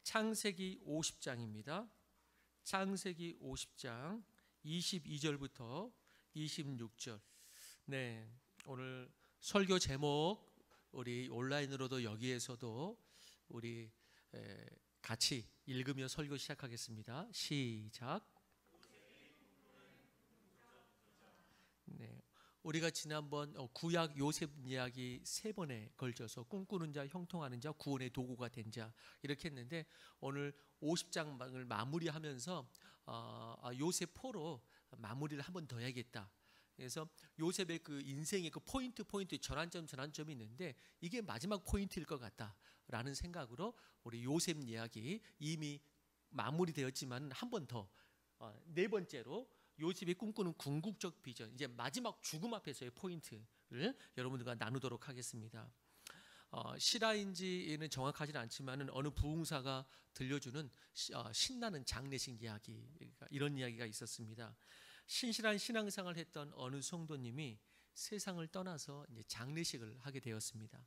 창세기 50장입니다. 창세기 50장 22절부터 26절. 네, 오늘 설교 제목 우리 온라인으로도 여기에서도 우리 같이 읽으며 설교 시작하겠습니다. 시작. 네, 우리가 지난번 구약 요셉 이야기 3번에 걸쳐서 꿈꾸는 자, 형통하는 자, 구원의 도구가 된 자 이렇게 했는데 오늘 50장을 마무리하면서 요셉 포로 마무리를 한 번 더 해야겠다. 그래서 요셉의 그 인생의 그 포인트 전환점이 있는데 이게 마지막 포인트일 것 같다라는 생각으로 우리 요셉 이야기 이미 마무리되었지만 한 번 더 네 번째로 요셉이 꿈꾸는 궁극적 비전, 이제 마지막 죽음 앞에서의 포인트를 여러분들과 나누도록 하겠습니다. 실화인지는 정확하지는 않지만 어느 부흥사가 들려주는 신나는 장례식 이야기, 이런 이야기가 있었습니다. 신실한 신앙생활을 했던 어느 성도님이 세상을 떠나서 이제 장례식을 하게 되었습니다.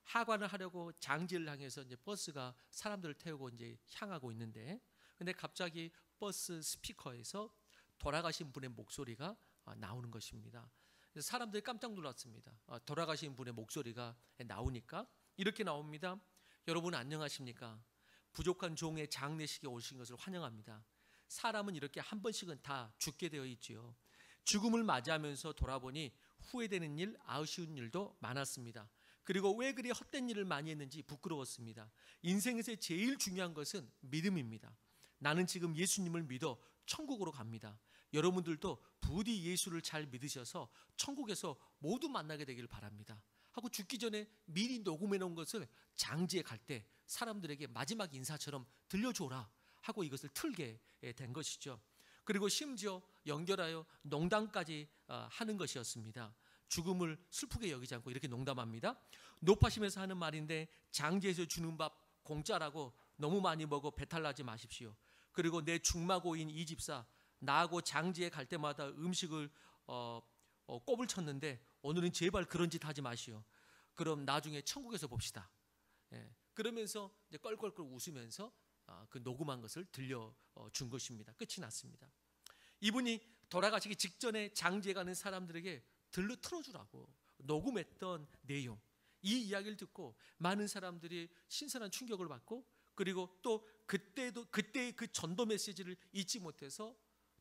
하관을 하려고 장지를 향해서 이제 버스가 사람들을 태우고 이제 향하고 있는데, 근데 갑자기 버스 스피커에서 돌아가신 분의 목소리가 나오는 것입니다. 그래서 사람들이 깜짝 놀랐습니다. 돌아가신 분의 목소리가 나오니까 이렇게 나옵니다. 여러분 안녕하십니까? 부족한 종의 장례식에 오신 것을 환영합니다. 사람은 이렇게 한 번씩은 다 죽게 되어 있지요. 죽음을 맞이하면서 돌아보니 후회되는 일, 아쉬운 일도 많았습니다. 그리고 왜 그리 헛된 일을 많이 했는지 부끄러웠습니다. 인생에서 제일 중요한 것은 믿음입니다. 나는 지금 예수님을 믿어 천국으로 갑니다. 여러분들도 부디 예수를 잘 믿으셔서 천국에서 모두 만나게 되기를 바랍니다 하고 죽기 전에 미리 녹음해 놓은 것을 장지에 갈 때 사람들에게 마지막 인사처럼 들려줘라 하고 이것을 틀게 된 것이죠. 그리고 심지어 연결하여 농담까지 하는 것이었습니다. 죽음을 슬프게 여기지 않고 이렇게 농담합니다. 높아심에서 하는 말인데, 장지에서 주는 밥 공짜라고 너무 많이 먹어 배탈 나지 마십시오. 그리고 내 중마고인 이 집사, 나하고 장지에 갈 때마다 음식을 꼽을 쳤는데 오늘은 제발 그런 짓 하지 마시오. 그럼 나중에 천국에서 봅시다. 그러면서 이제 껄껄껄 웃으면서 그 녹음한 것을 들려준 것입니다. 끝이 났습니다. 이분이 돌아가시기 직전에 장지에 가는 사람들에게 틀어주라고 녹음했던 내용, 이 이야기를 듣고 많은 사람들이 신선한 충격을 받고, 그리고 또 그때의 그 전도 메시지를 잊지 못해서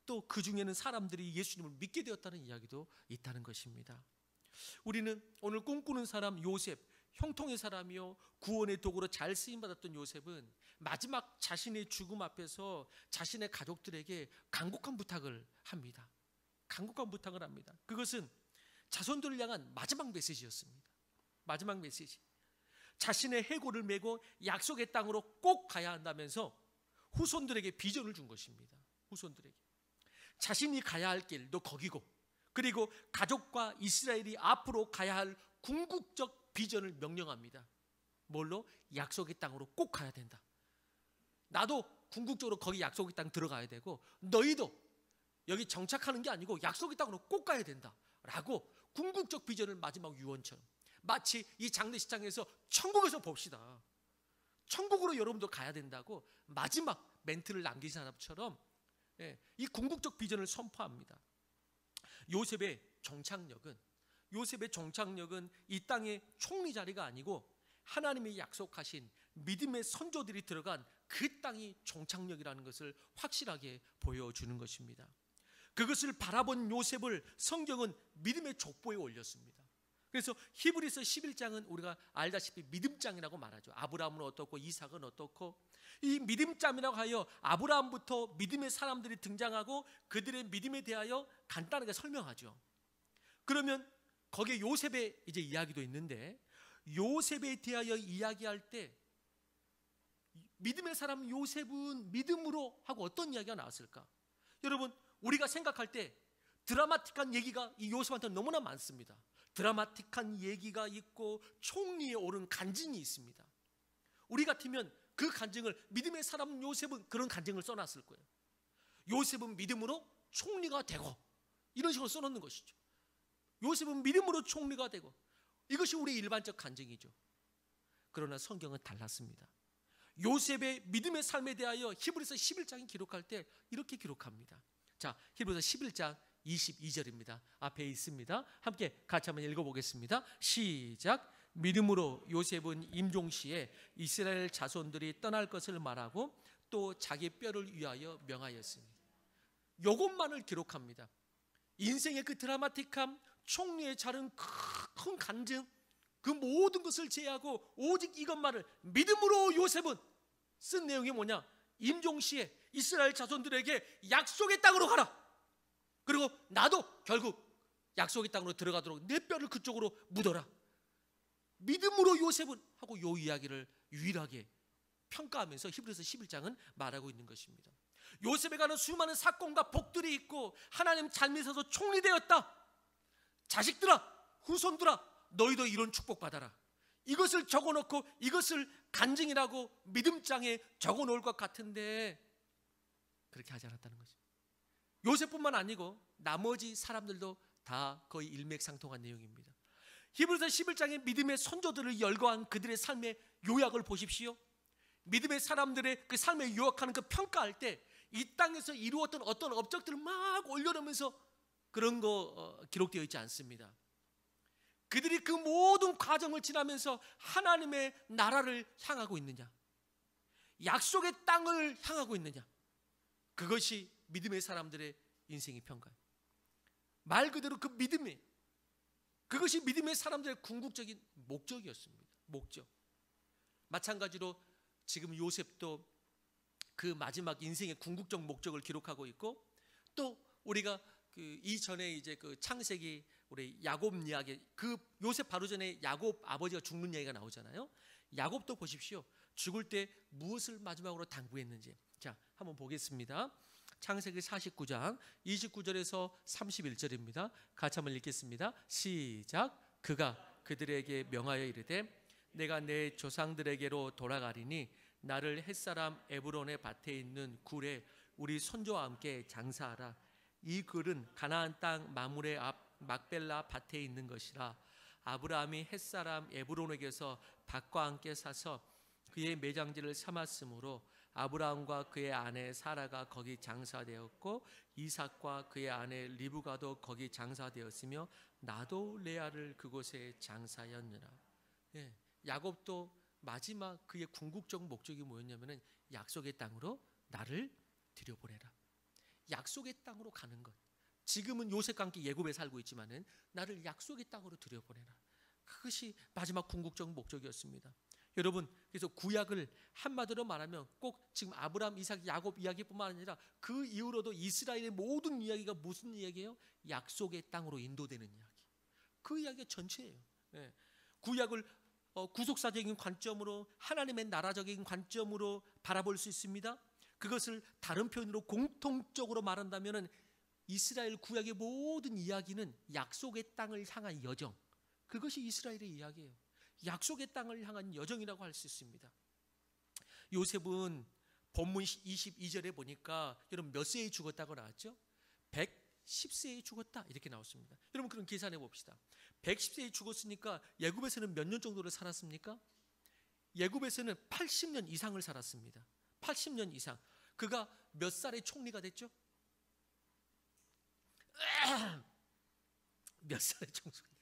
또 그 중에는 사람들이 예수님을 믿게 되었다는 이야기도 있다는 것입니다. 우리는 오늘 꿈꾸는 사람 요셉, 형통의 사람이요 구원의 도구로 잘 쓰임받았던 요셉은 마지막 자신의 죽음 앞에서 자신의 가족들에게 간곡한 부탁을 합니다. 간곡한 부탁을 합니다. 그것은 자손들을 향한 마지막 메시지였습니다. 마지막 메시지. 자신의 해골을 메고 약속의 땅으로 꼭 가야 한다면서 후손들에게 비전을 준 것입니다. 후손들에게 자신이 가야 할 길도 거기고, 그리고 가족과 이스라엘이 앞으로 가야 할 궁극적 비전을 명령합니다. 뭘로? 약속의 땅으로 꼭 가야 된다. 나도 궁극적으로 거기 약속의 땅 들어가야 되고, 너희도 여기 정착하는 게 아니고 약속의 땅으로 꼭 가야 된다 라고 궁극적 비전을 마지막 유언처럼, 마치 이 장례식장에서 천국에서 봅시다, 천국으로 여러분도 가야 된다고 마지막 멘트를 남기신 사람처럼 이 궁극적 비전을 선포합니다. 요셉의 정착력은 이 땅의 총리 자리가 아니고 하나님이 약속하신 믿음의 선조들이 들어간 그 땅이 정착력이라는 것을 확실하게 보여주는 것입니다. 그것을 바라본 요셉을 성경은 믿음의 족보에 올렸습니다. 그래서 히브리서 11장은 우리가 알다시피 믿음장이라고 말하죠. 아브라함은 어떻고 이삭은 어떻고, 이 믿음장이라고 하여 아브라함부터 믿음의 사람들이 등장하고 그들의 믿음에 대하여 간단하게 설명하죠. 그러면 거기에 요셉의 이제 이야기도 있는데, 요셉에 대하여 이야기할 때 믿음의 사람 요셉은 믿음으로 하고 어떤 이야기가 나왔을까? 여러분, 우리가 생각할 때 드라마틱한 얘기가 이 요셉한테는 너무나 많습니다. 드라마틱한 얘기가 있고 총리에 오른 간증이 있습니다. 우리 같으면 그 간증을, 믿음의 사람 요셉은 그런 간증을 써놨을 거예요. 요셉은 믿음으로 총리가 되고, 이런 식으로 써놓는 것이죠. 요셉은 믿음으로 총리가 되고, 이것이 우리의 일반적 간증이죠. 그러나 성경은 달랐습니다. 요셉의 믿음의 삶에 대하여 히브리서 11장이 기록할 때 이렇게 기록합니다. 자, 히브리서 11장 22절입니다. 앞에 있습니다. 함께 같이 한번 읽어보겠습니다. 시작. 믿음으로 요셉은 임종시에 이스라엘 자손들이 떠날 것을 말하고 또 자기 뼈를 위하여 명하였습니다. 이것만을 기록합니다. 인생의 그 드라마틱함, 총리의 자른 큰 간증, 그 모든 것을 제외하고 오직 이것만을 믿음으로 요셉은 쓴 내용이 뭐냐? 임종시에 이스라엘 자손들에게 약속의 땅으로 가라. 그리고 나도 결국 약속의 땅으로 들어가도록 내 뼈를 그쪽으로 묻어라. 믿음으로 요셉은 하고 요 이야기를 유일하게 평가하면서 히브리서 11장은 말하고 있는 것입니다. 요셉에 관한 수많은 사건과 복들이 있고 하나님 잘 있어서 총리되었다. 자식들아, 후손들아, 너희도 이런 축복받아라. 이것을 적어놓고 이것을 간증이라고 믿음장에 적어놓을 것 같은데 그렇게 하지 않았다는 거죠. 요셉뿐만 아니고 나머지 사람들도 다 거의 일맥상통한 내용입니다. 히브리서 11장의 믿음의 선조들을 열거한 그들의 삶의 요약을 보십시오. 믿음의 사람들의 그 삶을 요약하는 그 평가할 때 이 땅에서 이루었던 어떤 업적들을 막 올려놓으면서 그런 거 기록되어 있지 않습니다. 그들이 그 모든 과정을 지나면서 하나님의 나라를 향하고 있느냐, 약속의 땅을 향하고 있느냐, 그것이 믿음의 사람들의 인생의 평가예요. 말 그대로 그 믿음이, 그것이 믿음의 사람들의 궁극적인 목적이었습니다. 목적. 마찬가지로 지금 요셉도 그 마지막 인생의 궁극적 목적을 기록하고 있고, 또 우리가 그 이전에 이제 그 창세기 우리 야곱 이야기, 그 요셉 바로 전에 야곱 아버지가 죽는 이야기가 나오잖아요. 야곱도 보십시오. 죽을 때 무엇을 마지막으로 당부했는지. 자, 한번 보겠습니다. 창세기 49장 29절에서 31절입니다. 같이 한번 읽겠습니다. 시작. 그가 그들에게 명하여 이르되 내가 내 조상들에게로 돌아가리니 나를 햇사람 에브론의 밭에 있는 굴에 우리 손조와 함께 장사하라. 이 굴은 가나안 땅 마므레 앞 막벨라 밭에 있는 것이라. 아브라함이 햇사람 에브론에게서 밭과 함께 사서 그의 매장지를 삼았으므로 아브라함과 그의 아내 사라가 거기 장사되었고 이삭과 그의 아내 리브가도 거기 장사되었으며 나도 레아를 그곳에 장사였느라. 예, 야곱도 마지막 그의 궁극적 목적이 뭐였냐면은 약속의 땅으로 나를 들여보내라. 약속의 땅으로 가는 것. 지금은 요셉과 함께 예굽에 살고 있지만은 나를 약속의 땅으로 들여보내라. 그것이 마지막 궁극적 목적이었습니다. 여러분, 그래서 구약을 한마디로 말하면 꼭 지금 아브라함, 이삭, 야곱 이야기뿐만 아니라 그 이후로도 이스라엘의 모든 이야기가 무슨 이야기예요? 약속의 땅으로 인도되는 이야기. 그 이야기가 전체예요. 예. 구약을 구속사적인 관점으로, 하나님의 나라적인 관점으로 바라볼 수 있습니다. 그것을 다른 표현으로 공통적으로 말한다면 이스라엘 구약의 모든 이야기는 약속의 땅을 향한 여정, 그것이 이스라엘의 이야기예요. 약속의 땅을 향한 여정이라고 할 수 있습니다. 요셉은 본문 22절에 보니까 여러분 몇 세에 죽었다고 나왔죠? 110세에 죽었다 이렇게 나왔습니다. 여러분 그럼 계산해 봅시다. 110세에 죽었으니까 예굽에서는 몇 년 정도를 살았습니까? 예굽에서는 80년 이상을 살았습니다. 80년 이상. 그가 몇 살에 총리가 됐죠? 몇 살에 총리가 됐어요?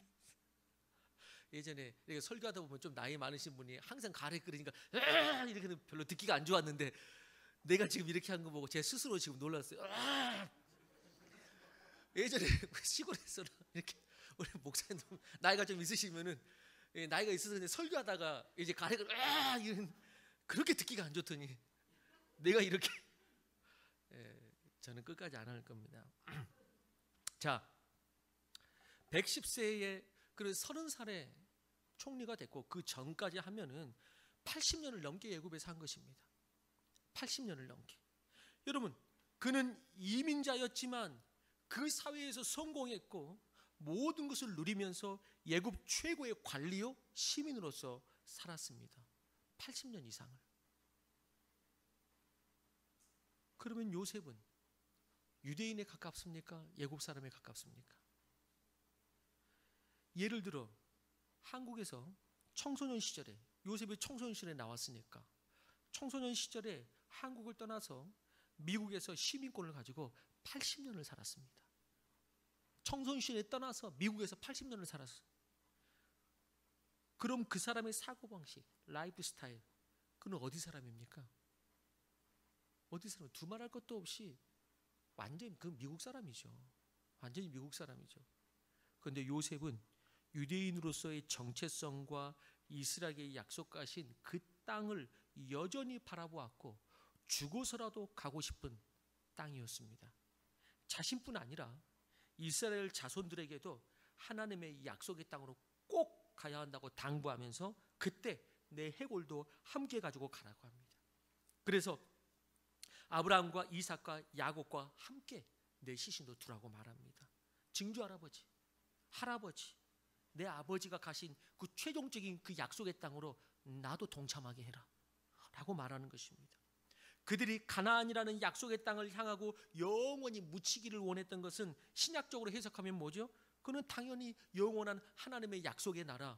예전에 설교하다 보면 좀 나이 많으신 분이 항상 가래 끓으니까 이렇게 별로 듣기가 안 좋았는데 내가 지금 이렇게 한 거 보고 제 스스로 지금 놀랐어요. 예전에 시골에서 이렇게 우리 목사님 나이가 좀 있으시면은, 나이가 있어서 설교하다가 이제 가래가 이런 그렇게 듣기가 안 좋더니 내가 이렇게 저는 끝까지 안 할 겁니다. 자, 110세에 그 30살에 총리가 됐고 그 전까지 하면은 80년을 넘게 예굽에서 한 것입니다. 80년을 넘게. 여러분, 그는 이민자였지만 그 사회에서 성공했고 모든 것을 누리면서 예굽 최고의 관리요 시민으로서 살았습니다. 80년 이상을. 그러면 요셉은 유대인에 가깝습니까? 예굽 사람에 가깝습니까? 예를 들어 한국에서 청소년 시절에, 요셉이 청소년 시절에 나왔으니까 청소년 시절에 한국을 떠나서 미국에서 시민권을 가지고 80년을 살았습니다. 청소년 시절에 떠나서 미국에서 80년을 살았어요. 그럼 그 사람의 사고방식, 라이프 스타일, 그는 어디 사람입니까? 어디 사람? 두말할 것도 없이 완전히 그 미국 사람이죠. 완전히 미국 사람이죠. 그런데 요셉은 유대인으로서의 정체성과 이스라엘에게 약속하신 그 땅을 여전히 바라보았고 죽어서라도 가고 싶은 땅이었습니다. 자신뿐 아니라 이스라엘 자손들에게도 하나님의 약속의 땅으로 꼭 가야 한다고 당부하면서 그때 내 해골도 함께 가지고 가라고 합니다. 그래서 아브라함과 이삭과 야곱과 함께 내 시신도 두라고 말합니다. 증조 할아버지, 할아버지, 내 아버지가 가신 그 최종적인 그 약속의 땅으로 나도 동참하게 해라 라고 말하는 것입니다. 그들이 가나안이라는 약속의 땅을 향하고 영원히 묻히기를 원했던 것은 신약적으로 해석하면 뭐죠? 그는 당연히 영원한 하나님의 약속의 나라,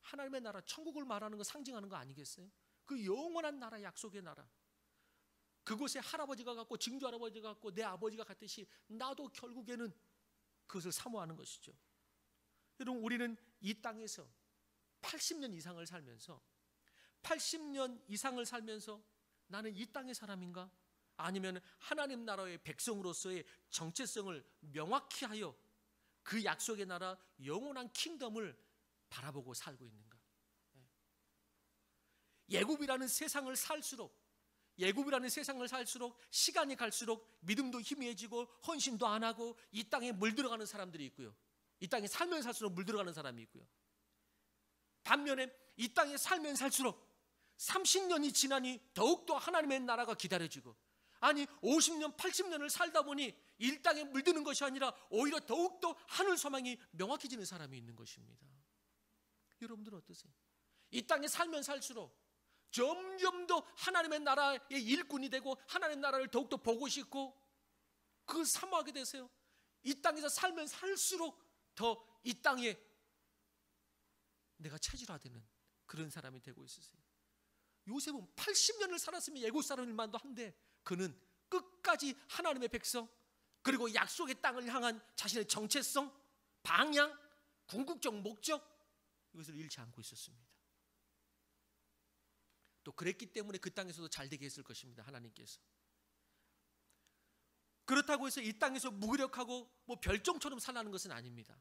하나님의 나라, 천국을 말하는 거, 상징하는 거 아니겠어요? 그 영원한 나라, 약속의 나라, 그곳에 할아버지가 갔고 증조 할아버지가 갔고 내 아버지가 갔듯이 나도 결국에는 그것을 사모하는 것이죠. 여러분, 우리는 이 땅에서 80년 이상을 살면서 80년 이상을 살면서 나는 이 땅의 사람인가? 아니면 하나님 나라의 백성으로서의 정체성을 명확히 하여 그 약속의 나라 영원한 킹덤을 바라보고 살고 있는가? 예굽이라는 세상을 살수록 시간이 갈수록 믿음도 희미해지고 헌신도 안 하고 이 땅에 물들어가는 사람들이 있고요. 이 땅에 살면 살수록 물들어가는 사람이 있고요. 반면에 이 땅에 살면 살수록 30년이 지나니 더욱더 하나님의 나라가 기다려지고, 아니 50년 80년을 살다 보니 이 땅에 물드는 것이 아니라 오히려 더욱더 하늘 소망이 명확해지는 사람이 있는 것입니다. 여러분들은 어떠세요? 이 땅에 살면 살수록 점점 더 하나님의 나라의 일꾼이 되고 하나님의 나라를 더욱더 보고 싶고 그걸 사모하게 되세요? 이 땅에서 살면 살수록 더 이 땅에 내가 체질화되는 그런 사람이 되고 있으세요? 요셉은 80년을 살았으면 애굽 사람일만도 한데 그는 끝까지 하나님의 백성, 그리고 약속의 땅을 향한 자신의 정체성, 방향, 궁극적 목적, 이것을 잃지 않고 있었습니다. 또 그랬기 때문에 그 땅에서도 잘 되게 했을 것입니다. 하나님께서. 그렇다고 해서 이 땅에서 무기력하고 뭐 별종처럼 살라는 것은 아닙니다.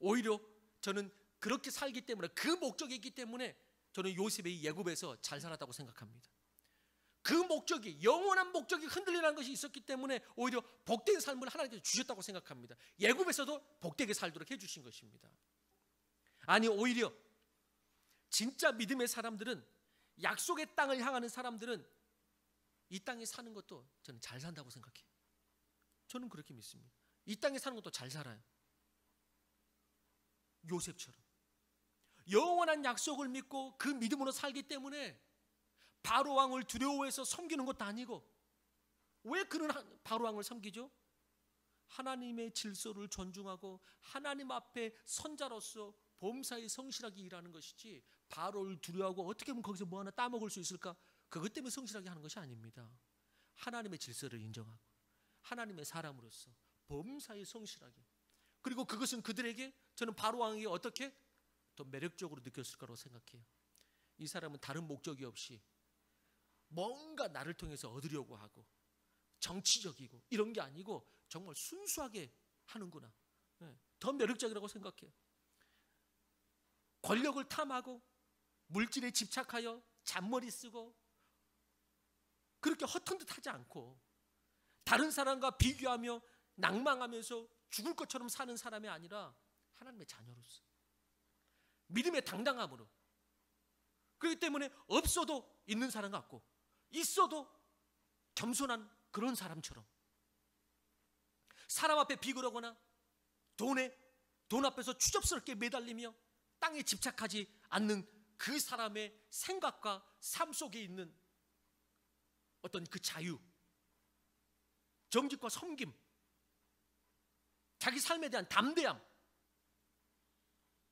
오히려 저는 그렇게 살기 때문에, 그 목적이 있기 때문에 저는 요셉의 예굽에서 잘 살았다고 생각합니다. 그 목적이, 영원한 목적이 흔들리는 것이 있었기 때문에 오히려 복된 삶을 하나님께서 주셨다고 생각합니다. 예굽에서도 복되게 살도록 해주신 것입니다. 아니, 오히려 진짜 믿음의 사람들은, 약속의 땅을 향하는 사람들은 이 땅에 사는 것도 저는 잘 산다고 생각해요. 저는 그렇게 믿습니다. 이 땅에 사는 것도 잘 살아요. 요셉처럼 영원한 약속을 믿고 그 믿음으로 살기 때문에 바로 왕을 두려워해서 섬기는 것도 아니고, 왜 그런 바로 왕을 섬기죠? 하나님의 질서를 존중하고 하나님 앞에 선자로서 범사에 성실하게 일하는 것이지, 바로를 두려워하고 어떻게 하면 거기서 뭐 하나 따먹을 수 있을까, 그것 때문에 성실하게 하는 것이 아닙니다. 하나님의 질서를 인정하고 하나님의 사람으로서 범사에 성실하게, 그리고 그것은 그들에게, 저는 바로 왕에게 어떻게 더 매력적으로 느꼈을 거라고 생각해요. 이 사람은 다른 목적이 없이 뭔가 나를 통해서 얻으려고 하고 정치적이고 이런 게 아니고 정말 순수하게 하는구나. 더 매력적이라고 생각해요. 권력을 탐하고 물질에 집착하여 잔머리 쓰고 그렇게 허튼 듯 하지 않고 다른 사람과 비교하며 낭망하면서 죽을 것처럼 사는 사람이 아니라 하나님의 자녀로서 믿음의 당당함으로, 그렇기 때문에 없어도 있는 사람 같고 있어도 겸손한 그런 사람처럼, 사람 앞에 비굴하거나 돈 앞에서 추접스럽게 매달리며 땅에 집착하지 않는 그 사람의 생각과 삶 속에 있는 어떤 그 자유, 정직과 섬김, 자기 삶에 대한 담대함,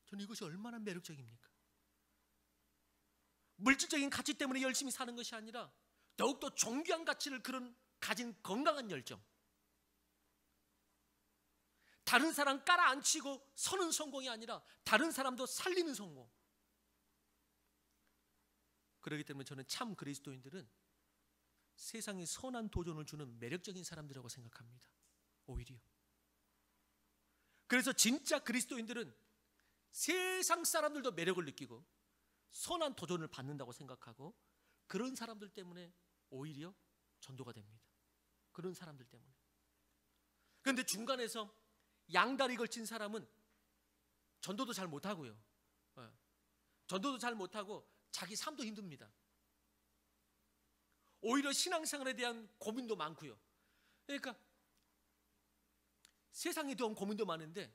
저는 이것이 얼마나 매력적입니까? 물질적인 가치 때문에 열심히 사는 것이 아니라 더욱더 존귀한 가치를 가진 건강한 열정, 다른 사람 깔아앉히고 서는 성공이 아니라 다른 사람도 살리는 성공. 그렇기 때문에 저는 참 그리스도인들은 세상에 선한 도전을 주는 매력적인 사람들이라고 생각합니다. 오히려. 그래서 진짜 그리스도인들은 세상 사람들도 매력을 느끼고 선한 도전을 받는다고 생각하고 그런 사람들 때문에 오히려 전도가 됩니다. 그런 사람들 때문에. 그런데 중간에서 양다리 걸친 사람은 전도도 잘 못하고요. 전도도 잘 못하고 자기 삶도 힘듭니다. 오히려 신앙생활에 대한 고민도 많고요. 그러니까 세상에 대한 고민도 많은데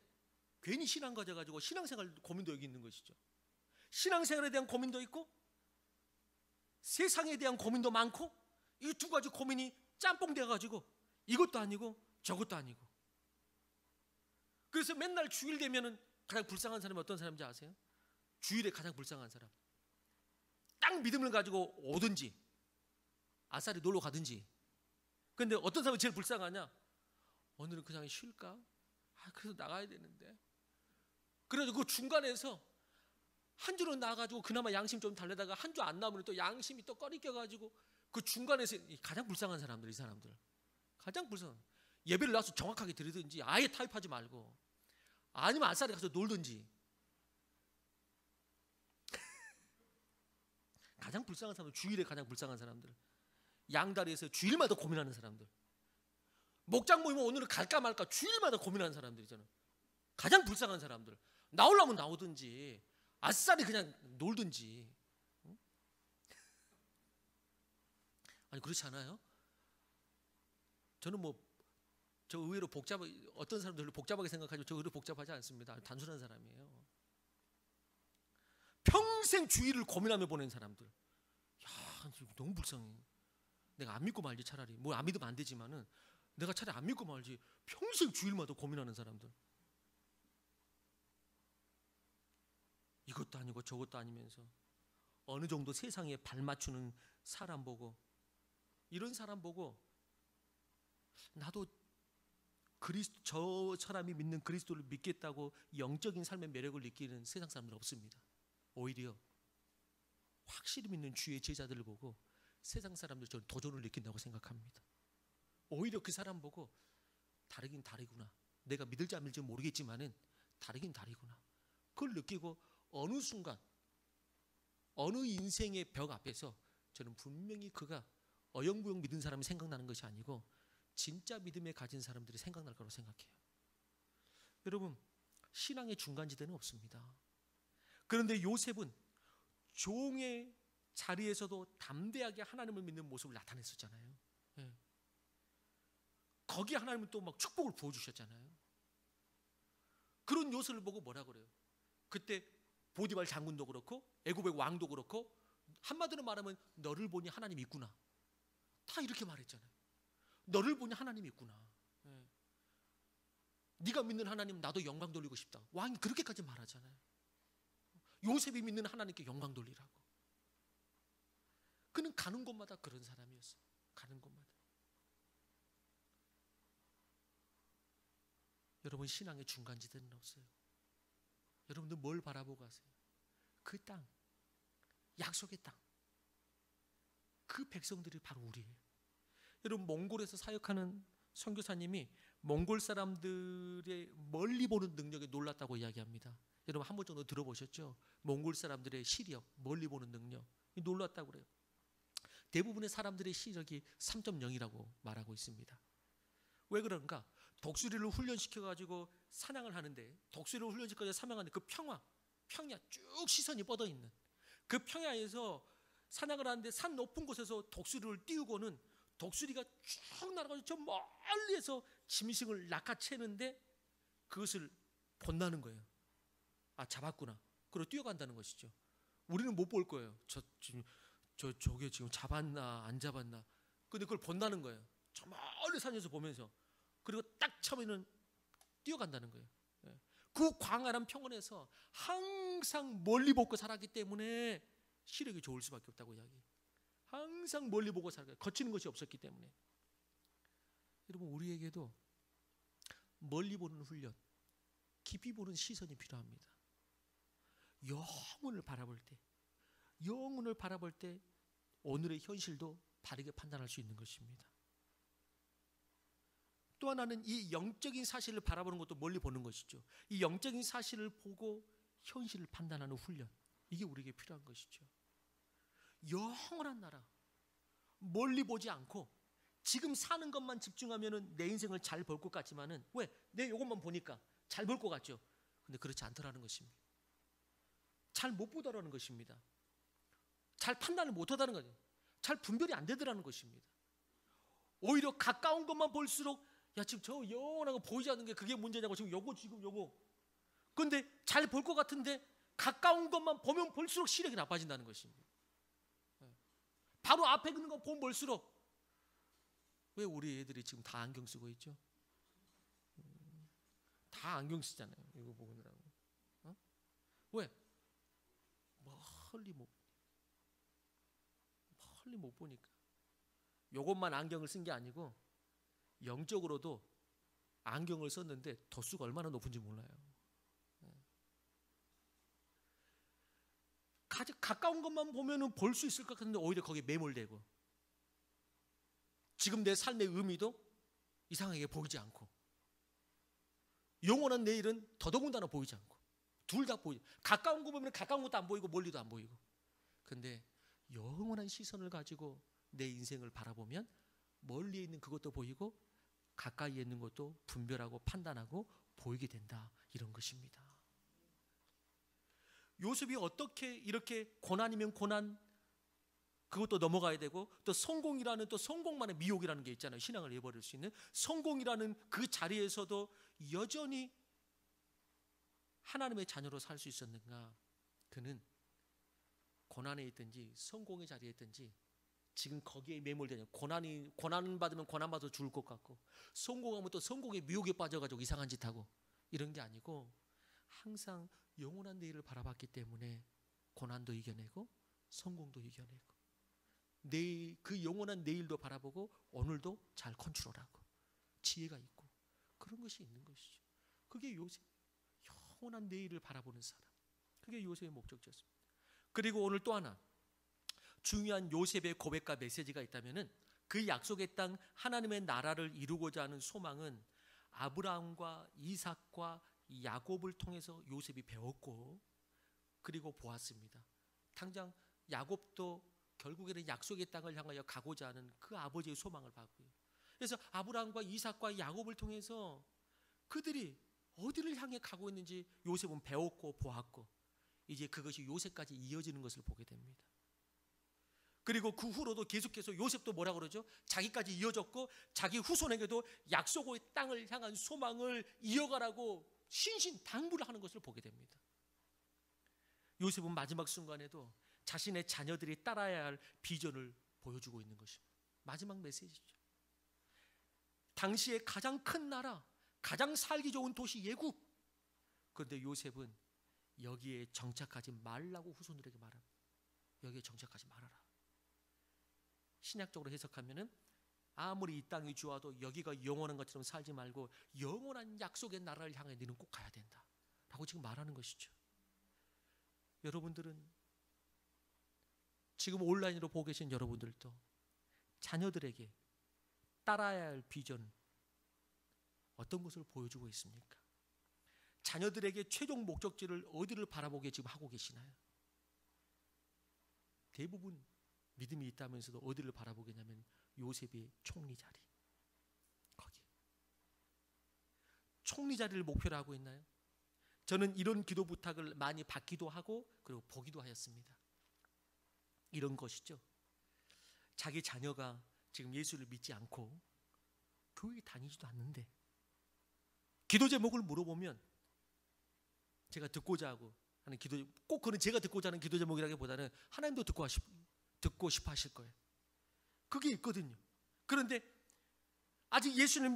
괜히 신앙 가져가지고 신앙생활 고민도 여기 있는 것이죠. 신앙생활에 대한 고민도 있고 세상에 대한 고민도 많고 이 두 가지 고민이 짬뽕 돼가지고 이것도 아니고 저것도 아니고. 그래서 맨날 주일 되면은 가장 불쌍한 사람이 어떤 사람인지 아세요? 주일에 가장 불쌍한 사람. 딱 믿음을 가지고 오든지 아싸리 놀러 가든지. 근데 어떤 사람이 제일 불쌍하냐? 오늘은 그냥 쉴까? 그래서 나가야 되는데. 그래가지고 그 중간에서 한 주로 나가가지고 그나마 양심 좀 달래다가 한 주 안 나오면 또 양심이 또 꺼리껴가지고 그 중간에서 가장 불쌍한 사람들, 이 사람들. 가장 불쌍한. 예배를 나와서 정확하게 드리든지 아예 타협하지 말고 아니면 아싸리 가서 놀든지. 가장 불쌍한 사람들, 주일에 가장 불쌍한 사람들. 양다리에서 주일마다 고민하는 사람들. 목장 모이면 오늘은 갈까 말까 주일마다 고민하는 사람들이잖아. 가장 불쌍한 사람들. 나오려면 나오든지 아싸리 그냥 놀든지. 아니 그렇지 않아요? 저는 저 의외로 어떤 사람들 복잡하게 생각하죠. 저 의외로 복잡하지 않습니다. 단순한 사람이에요. 평생 주일을 고민하며 보낸 사람들. 야, 너무 불쌍해. 내가 안 믿고 말지 차라리. 뭐 안 믿으면 안 되지만은 내가 차라리 안 믿고 말지. 평생 주일마다 고민하는 사람들. 이것도 아니고 저것도 아니면서 어느 정도 세상에 발맞추는 사람 보고, 이런 사람 보고 나도 저 사람이 믿는 그리스도를 믿겠다고 영적인 삶의 매력을 느끼는 세상 사람들 없습니다. 오히려 확실히 믿는 주의 제자들을 보고 세상 사람들 저는 도전을 느낀다고 생각합니다. 오히려 그 사람 보고 다르긴 다르구나. 내가 믿을지 안 믿을지 모르겠지만은 다르긴 다르구나. 그걸 느끼고 어느 순간 어느 인생의 벽 앞에서 저는 분명히 그가 어영부영 믿은 사람이 생각나는 것이 아니고 진짜 믿음에 가진 사람들이 생각날 거라고 생각해요. 여러분, 신앙의 중간지대는 없습니다. 그런데 요셉은 종의 자리에서도 담대하게 하나님을 믿는 모습을 나타냈었잖아요. 예. 거기에 하나님은 또 막 축복을 부어주셨잖아요. 그런 요셉을 보고 뭐라 그래요? 그때 보디발 장군도 그렇고 애굽의 왕도 그렇고 한마디로 말하면 너를 보니 하나님 있구나. 다 이렇게 말했잖아요. 너를 보니 하나님 있구나. 예. 네가 믿는 하나님 나도 영광 돌리고 싶다. 왕이 그렇게까지 말하잖아요. 요셉이 믿는 하나님께 영광 돌리라고. 그는 가는 곳마다 그런 사람이었어. 가는 곳마다. 여러분, 신앙의 중간지대는 없어요. 여러분들 뭘 바라보고 가세요? 그 땅, 약속의 땅, 그 백성들이 바로 우리예요. 여러분, 몽골에서 사역하는 선교사님이 몽골 사람들의 멀리 보는 능력에 놀랐다고 이야기합니다. 여러분 한 번 정도 들어보셨죠? 몽골 사람들의 시력, 멀리 보는 능력, 놀랐다고 그래요. 대부분의 사람들의 시력이 3.0이라고 말하고 있습니다. 왜 그런가? 독수리를 훈련시켜가지고 사냥을 하는데, 독수리를 훈련시켜서 사냥하는데 그 평야 쭉 시선이 뻗어 있는 그 평야에서 사냥을 하는데 산 높은 곳에서 독수리를 띄우고는 독수리가 쭉 날아가서 저 멀리에서 짐승을 낚아채는데 그것을 본다는 거예요. 아, 잡았구나. 그리고 뛰어간다는 것이죠. 우리는 못 볼 거예요. 저게 지금 잡았나 안 잡았나. 근데 그걸 본다는 거예요. 저 멀리 산에서 보면서. 그리고 딱 처음에는 뛰어간다는 거예요. 그 광활한 평원에서 항상 멀리 보고 살았기 때문에 시력이 좋을 수밖에 없다고 이야기. 항상 멀리 보고 살아요. 거치는 것이 없었기 때문에. 여러분, 우리에게도 멀리 보는 훈련, 깊이 보는 시선이 필요합니다. 영혼을 바라볼 때, 영혼을 바라볼 때 오늘의 현실도 바르게 판단할 수 있는 것입니다. 또 하나는 이 영적인 사실을 바라보는 것도 멀리 보는 것이죠. 이 영적인 사실을 보고 현실을 판단하는 훈련, 이게 우리에게 필요한 것이죠. 영원한 나라, 멀리 보지 않고 지금 사는 것만 집중하면 내 인생을 잘 볼 것 같지만은, 왜? 내 이것만 보니까 잘 볼 것 같죠. 근데 그렇지 않더라는 것입니다. 잘 못 보더라는 것입니다. 잘 판단을 못 하다는 거죠. 잘 분별이 안 되더라는 것입니다. 오히려 가까운 것만 볼수록, 야, 지금 저 영원한 거 보이지 않는 게 그게 문제냐고, 지금 요거. 근데 잘 볼 것 같은데 가까운 것만 보면 볼수록 시력이 나빠진다는 것입니다. 바로 앞에 있는 거 보면 볼수록. 왜 우리 애들이 지금 다 안경 쓰고 있죠? 다 안경 쓰잖아요. 이거 보느라고. 왜? 멀리 못 보니까. 요것만 안경을 쓴 게 아니고 영적으로도 안경을 썼는데 도수가 얼마나 높은지 몰라요. 가까운 것만 보면은 볼 수 있을 것 같은데 오히려 거기에 매몰되고, 지금 내 삶의 의미도 이상하게 보이지 않고, 영원한 내일은 더더군다나 보이지 않고, 둘 다 보이죠. 가까운 거 보면 가까운 것도 안 보이고 멀리도 안 보이고. 근데 영원한 시선을 가지고 내 인생을 바라보면 멀리에 있는 그것도 보이고 가까이에 있는 것도 분별하고 판단하고 보이게 된다, 이런 것입니다. 요셉이 어떻게 이렇게 고난이면 고난, 그것도 넘어가야 되고, 또 성공이라는, 또 성공만의 미혹이라는 게 있잖아요. 신앙을 잃어버릴 수 있는 성공이라는 그 자리에서도 여전히 하나님의 자녀로 살 수 있었는가? 그는 고난에 있든지 성공의 자리에 있든지 지금 거기에 매몰되냐. 고난 받으면 고난 받아 죽을 것 같고, 성공하면 또 성공의 미혹에 빠져가지고 이상한 짓 하고, 이런 게 아니고 항상 영원한 내일을 바라봤기 때문에 고난도 이겨내고 성공도 이겨내고, 그 영원한 내일도 바라보고 오늘도 잘 컨트롤하고 지혜가 있고, 그런 것이 있는 것이죠. 그게 요셉, 영원한 내일을 바라보는 사람, 그게 요셉의 목적지였습니다. 그리고 오늘 또 하나 중요한 요셉의 고백과 메시지가 있다면은, 그 약속의 땅 하나님의 나라를 이루고자 하는 소망은 아브라함과 이삭과 야곱을 통해서 요셉이 배웠고, 그리고 보았습니다. 당장 야곱도 결국에는 약속의 땅을 향하여 가고자 하는 그 아버지의 소망을 봤고요. 그래서 아브라함과 이삭과 야곱을 통해서 그들이 어디를 향해 가고 있는지 요셉은 배웠고 보았고, 이제 그것이 요셉까지 이어지는 것을 보게 됩니다. 그리고 그 후로도 계속해서 요셉도 뭐라 그러죠? 자기까지 이어졌고 자기 후손에게도 약속의 땅을 향한 소망을 이어가라고 신신당부를 하는 것을 보게 됩니다. 요셉은 마지막 순간에도 자신의 자녀들이 따라야 할 비전을 보여주고 있는 것입니다. 마지막 메시지죠. 당시에 가장 큰 나라, 가장 살기 좋은 도시 예굽. 그런데 요셉은 여기에 정착하지 말라고 후손들에게 말합니다. 여기에 정착하지 말아라. 신약적으로 해석하면은 아무리 이 땅이 좋아도 여기가 영원한 것처럼 살지 말고 영원한 약속의 나라를 향해 너는 꼭 가야 된다 라고 지금 말하는 것이죠. 여러분들은 지금 온라인으로 보고 계신 여러분들도 자녀들에게 따라야 할 비전 어떤 것을 보여주고 있습니까? 자녀들에게 최종 목적지를 어디를 바라보게 지금 하고 계시나요? 대부분 믿음이 있다면서도 어디를 바라보겠냐면 요셉의 총리 자리, 거기 총리 자리를 목표로 하고 있나요? 저는 이런 기도 부탁을 많이 받기도 하고 그리고 보기도 하였습니다. 이런 것이죠. 자기 자녀가 지금 예수를 믿지 않고 교회 다니지도 않는데 기도 제목을 물어보면 제가 듣고자 하고 하는 기도, 꼭 그는 제가 듣고자 하는 기도 제목이라기보다는 하나님도 듣고 싶어 하실 거예요. 그게 있거든요. 그런데 아직 예수를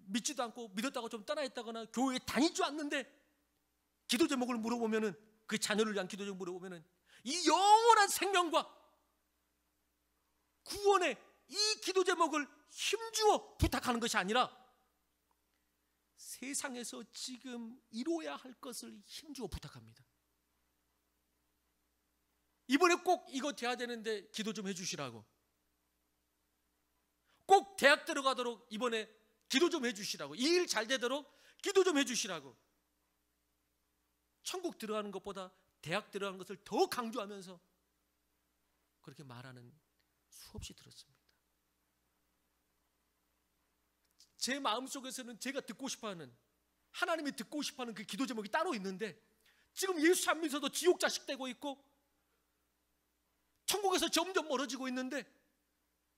믿지도 않고 믿었다고 좀 떠나 있다거나 교회에 다니지 않는데 기도 제목을 물어보면은, 그 자녀를 위한 기도 제목을 물어보면은 이 영원한 생명과 구원의 이 기도 제목을 힘주어 부탁하는 것이 아니라 세상에서 지금 이루어야 할 것을 힘주어 부탁합니다. 이번에 꼭 이거 돼야 되는데 기도 좀 해주시라고. 꼭 대학 들어가도록 이번에 기도 좀 해주시라고. 이 일 잘 되도록 기도 좀 해주시라고. 천국 들어가는 것보다 대학 들어가는 것을 더 강조하면서 그렇게 말하는 수없이 들었습니다. 제 마음속에서는 제가 듣고 싶어하는, 하나님이 듣고 싶어하는 그 기도 제목이 따로 있는데 지금 예수 안 믿어도 지옥 자식 되고 있고 천국에서 점점 멀어지고 있는데,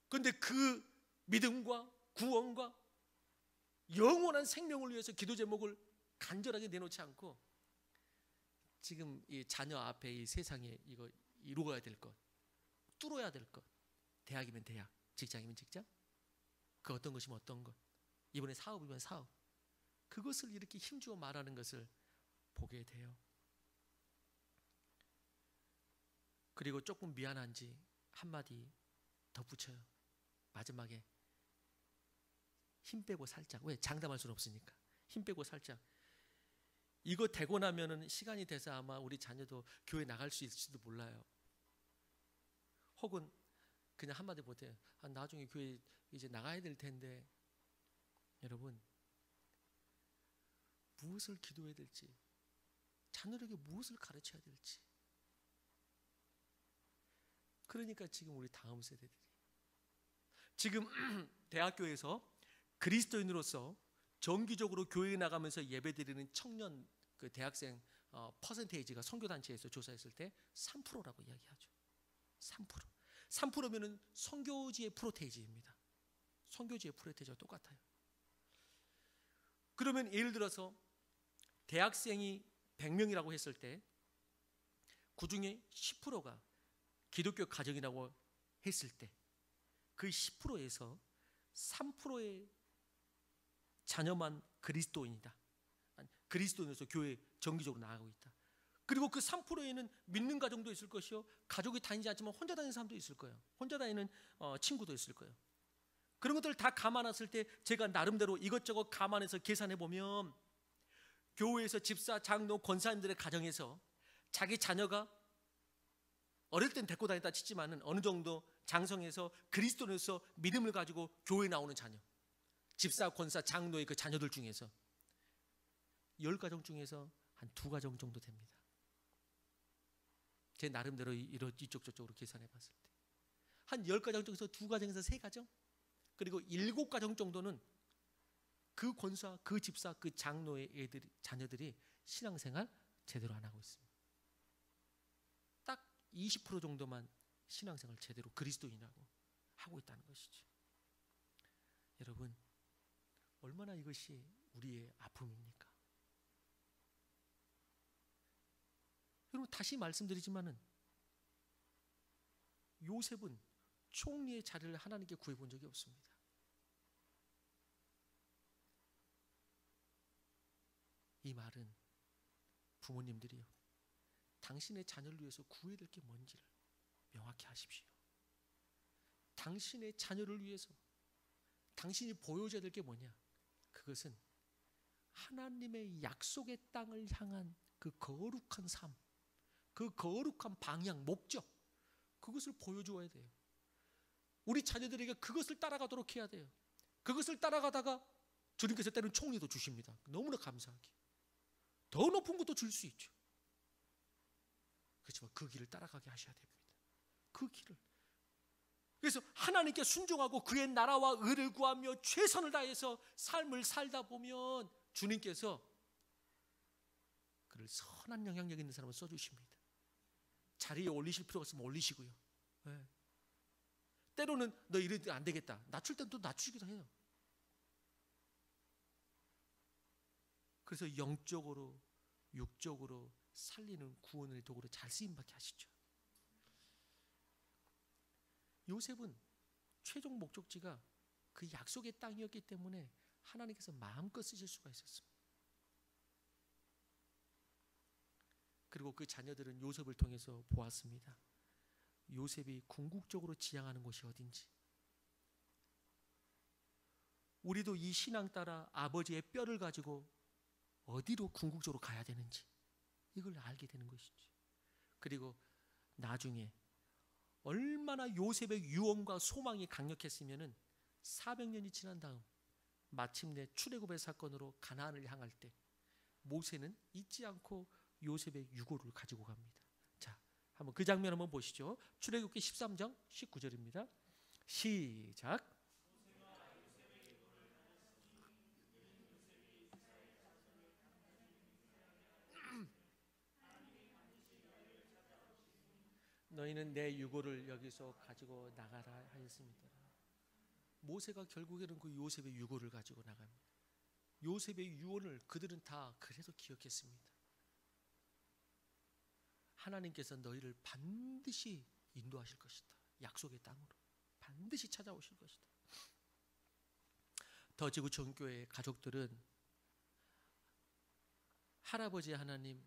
그런데 그 믿음과 구원과 영원한 생명을 위해서 기도 제목을 간절하게 내놓지 않고 지금 이 자녀 앞에 이 세상에 이거 이루어야 될 것, 뚫어야 될 것, 대학이면 대학, 직장이면 직장, 그 어떤 것이면 어떤 것, 이번에 사업이면 사업, 그것을 이렇게 힘주어 말하는 것을 보게 돼요. 그리고 조금 미안한지 한마디 덧붙여요. 마지막에 힘 빼고 살짝. 왜? 장담할 수는 없으니까. 힘 빼고 살짝. 이거 되고 나면은 시간이 돼서 아마 우리 자녀도 교회 나갈 수 있을지도 몰라요. 혹은 그냥 한마디 못해요. 나중에 교회 이제 나가야 될 텐데. 여러분, 무엇을 기도해야 될지, 자녀에게 무엇을 가르쳐야 될지. 그러니까 지금 우리 다음 세대들이 지금 대학교에서 그리스도인으로서 정기적으로 교회에 나가면서 예배드리는 청년, 그 대학생 퍼센테이지가 선교단체에서 조사했을 때 3%라고 이야기하죠. 3%. 3%면은 선교지의 프로테이지입니다. 선교지의 프로테이지와 똑같아요. 그러면 예를 들어서 대학생이 100명이라고 했을 때 그 중에 10%가 기독교 가정이라고 했을 때 그 10%에서 3%의 자녀만 그리스도인이다. 그리스도인으로서 교회에 정기적으로 나가고 있다. 그리고 그 3%에는 믿는 가정도 있을 것이요, 가족이 다니지 않지만 혼자 다니는 사람도 있을 거예요. 혼자 다니는 친구도 있을 거예요. 그런 것들을 다 감안했을 때 제가 나름대로 이것저것 감안해서 계산해 보면 교회에서 집사, 장로, 권사님들의 가정에서 자기 자녀가 어릴 땐 데리고 다녔다 치지만은 어느 정도 장성해서 그리스도인으로서 믿음을 가지고 교회에 나오는 자녀, 집사, 권사, 장로의 그 자녀들 중에서 10가정 중에서 한 2가정 정도 됩니다. 제 나름대로 이쪽 저쪽으로 계산해 봤을 때 한 10가정 중에서 2가정에서 3가정, 그리고 7가정 정도는 그 권사, 그 집사, 그 장로의 애들이, 자녀들이 신앙생활 제대로 안 하고 있습니다. 딱 20% 정도만 신앙생활 제대로 그리스도인이라고 하고 있다는 것이죠. 여러분, 얼마나 이것이 우리의 아픔입니까? 여러분, 다시 말씀드리지만은 요셉은 총리의 자리를 하나님께 구해본 적이 없습니다. 이 말은 부모님들이요, 당신의 자녀를 위해서 구해야 될 게 뭔지를 명확히 하십시오. 당신의 자녀를 위해서 당신이 보여줘야 될 게 뭐냐? 그것은 하나님의 약속의 땅을 향한 그 거룩한 삶, 그 거룩한 방향, 목적, 그것을 보여줘야 돼요. 우리 자녀들에게 그것을 따라가도록 해야 돼요. 그것을 따라가다가 주님께서 때로는 총리도 주십니다. 너무나 감사하게. 더 높은 것도 줄 수 있죠. 그렇지만 그 길을 따라가게 하셔야 됩니다. 그 길을. 그래서 하나님께 순종하고 그의 나라와 의를 구하며 최선을 다해서 삶을 살다 보면 주님께서 그를 선한 영향력 있는 사람을 써주십니다. 자리에 올리실 필요가 있으면 올리시고요. 네. 때로는 너 이래도 안 되겠다, 낮출 땐 또 낮추기도 해요. 그래서 영적으로 육적으로 살리는 구원의 도구로 잘 쓰임받게 하시죠. 요셉은 최종 목적지가 그 약속의 땅이었기 때문에 하나님께서 마음껏 쓰실 수가 있었습니다. 그리고 그 자녀들은 요셉을 통해서 보았습니다. 요셉이 궁극적으로 지향하는 곳이 어딘지, 우리도 이 신앙 따라 아버지의 뼈를 가지고 어디로 궁극적으로 가야 되는지 이걸 알게 되는 것이죠. 그리고 나중에 얼마나 요셉의 유언과 소망이 강력했으면은 400년이 지난 다음 마침내 출애굽의 사건으로 가나안을 향할 때 모세는 잊지 않고 요셉의 유고를 가지고 갑니다. 자, 한번 그 장면 한번 보시죠. 출애굽기 13장 19절입니다. 시작. 너희는 내 유고를 여기서 가지고 나가라 하였습니다. 모세가 결국에는 그 요셉의 유고를 가지고 나갑니다. 요셉의 유언을 그들은 다 그래서 기억했습니다. 하나님께서 너희를 반드시 인도하실 것이다. 약속의 땅으로 반드시 찾아오실 것이다. 더 지구촌 교회 가족들은 할아버지의 하나님,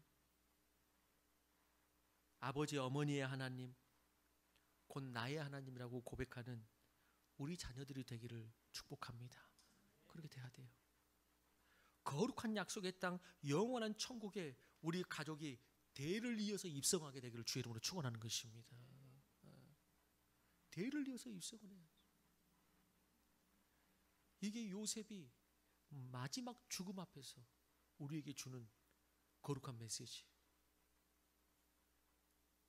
아버지 어머니의 하나님, 곧 나의 하나님이라고 고백하는 우리 자녀들이 되기를 축복합니다. 그렇게 돼야 돼요. 거룩한 약속의 땅, 영원한 천국에 우리 가족이 대를 이어서 입성하게 되기를 주의 이름으로 축원하는 것입니다. 대를 이어서 입성을 해야죠. 이게 요셉이 마지막 죽음 앞에서 우리에게 주는 거룩한 메시지.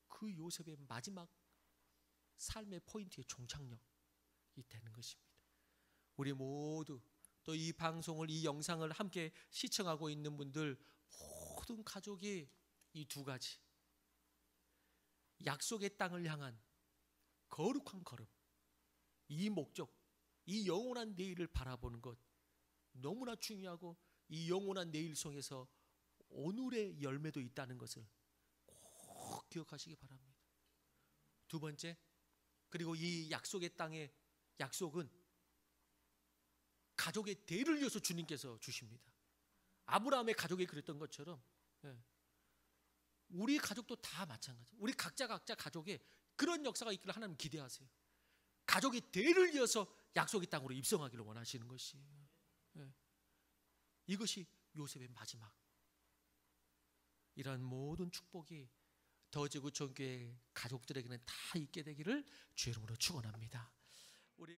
그 요셉의 마지막 삶의 포인트의 종착역이 되는 것입니다. 우리 모두 또 이 방송을, 이 영상을 함께 시청하고 있는 분들 모든 가족이 이 두 가지 약속의 땅을 향한 거룩한 걸음, 이 목적, 이 영원한 내일을 바라보는 것 너무나 중요하고 이 영원한 내일 속에서 오늘의 열매도 있다는 것을 꼭 기억하시기 바랍니다. 두 번째, 그리고 이 약속의 땅의 약속은 가족의 대를 이어서 주님께서 주십니다. 아브라함의 가족이 그랬던 것처럼 우리 가족도 다 마찬가지. 우리 각자 가족에 그런 역사가 있기를 하나님 기대하세요. 가족의 대를 이어서 약속의 땅으로 입성하기를 원하시는 것이에요. 이것이 요셉의 마지막. 이러한 모든 축복이 더 지구촌 교회 가족들에게는 다 있게 되기를 주의 이름으로 축원합니다. 우리